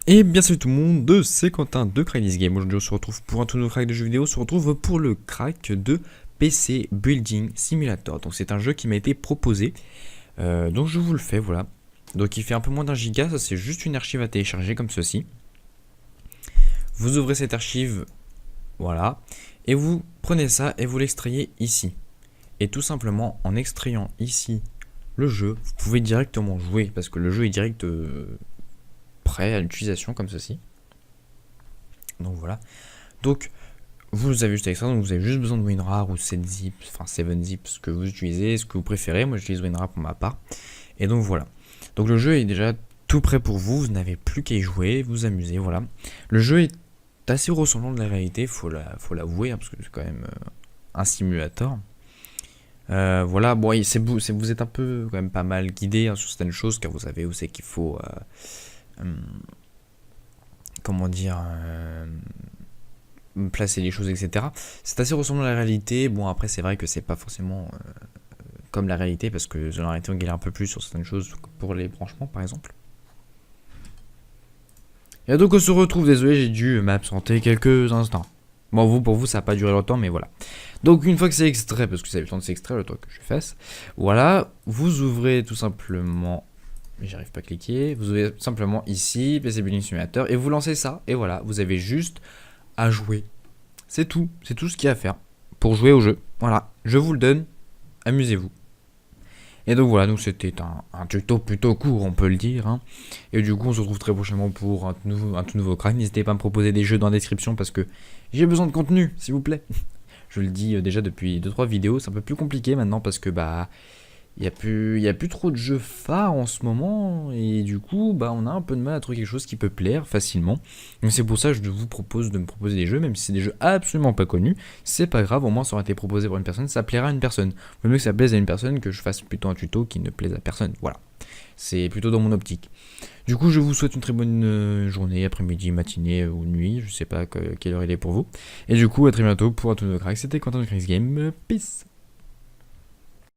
Et bien salut tout le monde, c'est Quentin de Crack This Game. Aujourd'hui on se retrouve pour un tout nouveau crack de jeux vidéo, on se retrouve pour le crack de PC Building Simulator. Donc c'est un jeu qui m'a été proposé, donc je vous le fais, voilà. Donc il fait un peu moins d'un giga, ça c'est juste une archive à télécharger comme ceci. Vous ouvrez cette archive, voilà, et vous prenez ça et vous l'extrayez ici. Et tout simplement en extrayant ici le jeu, vous pouvez directement jouer, parce que le jeu est direct prêt à l'utilisation comme ceci. Donc voilà. Donc vous avez juste avec ça, donc vous avez juste besoin de WinRAR ou 7-zip, enfin 7-zip, ce que vous utilisez, ce que vous préférez. Moi j'utilise WinRAR pour ma part. Et donc voilà. Donc le jeu est déjà tout prêt pour vous, vous n'avez plus qu'à y jouer, vous amuser, voilà. Le jeu est assez ressemblant de la réalité, faut l'avouer, hein, parce que c'est quand même un simulator. Voilà, bon, vous êtes un peu quand même pas mal guidé hein, sur certaines choses, car vous savez où c'est qu'il faut, comment dire, placer les choses, etc. C'est assez ressemblant à la réalité. Bon, après, c'est vrai que c'est pas forcément comme la réalité, parce que dans la réalité, on galère un peu plus sur certaines choses, pour les branchements, par exemple. Et donc, on se retrouve, désolé, j'ai dû m'absenter quelques instants. Bon, pour vous, ça n'a pas duré longtemps, mais voilà. Donc, une fois que c'est extrait, parce que ça a eu le temps de s'extraire, le temps que je fasse, voilà, vous ouvrez tout simplement. J'arrive pas à cliquer. Vous ouvrez simplement ici, PC Building Simulator, et vous lancez ça, et voilà, vous avez juste à jouer. C'est tout ce qu'il y a à faire pour jouer au jeu. Voilà, je vous le donne, amusez-vous. Et donc voilà, donc c'était un tuto plutôt court, on peut le dire. Hein. Et du coup, on se retrouve très prochainement pour un tout nouveau crack. N'hésitez pas à me proposer des jeux dans la description parce que j'ai besoin de contenu, s'il vous plaît. Je le dis déjà depuis 2-3 vidéos, c'est un peu plus compliqué maintenant parce que bah il y a plus trop de jeux phares en ce moment et du coup bah on a un peu de mal à trouver quelque chose qui peut plaire facilement. Donc c'est pour ça que je vous propose de me proposer des jeux, même si c'est des jeux absolument pas connus, c'est pas grave, au moins ça aura été proposé par une personne, ça plaira à une personne. Le mieux que ça plaise à une personne que je fasse plutôt un tuto qui ne plaise à personne. Voilà. C'est plutôt dans mon optique. Du coup, je vous souhaite une très bonne journée, après-midi, matinée ou nuit, je sais pas quelle heure il est pour vous. Et du coup, à très bientôt pour un tout nouveau crack. C'était Quentin de Crack's Game. Peace.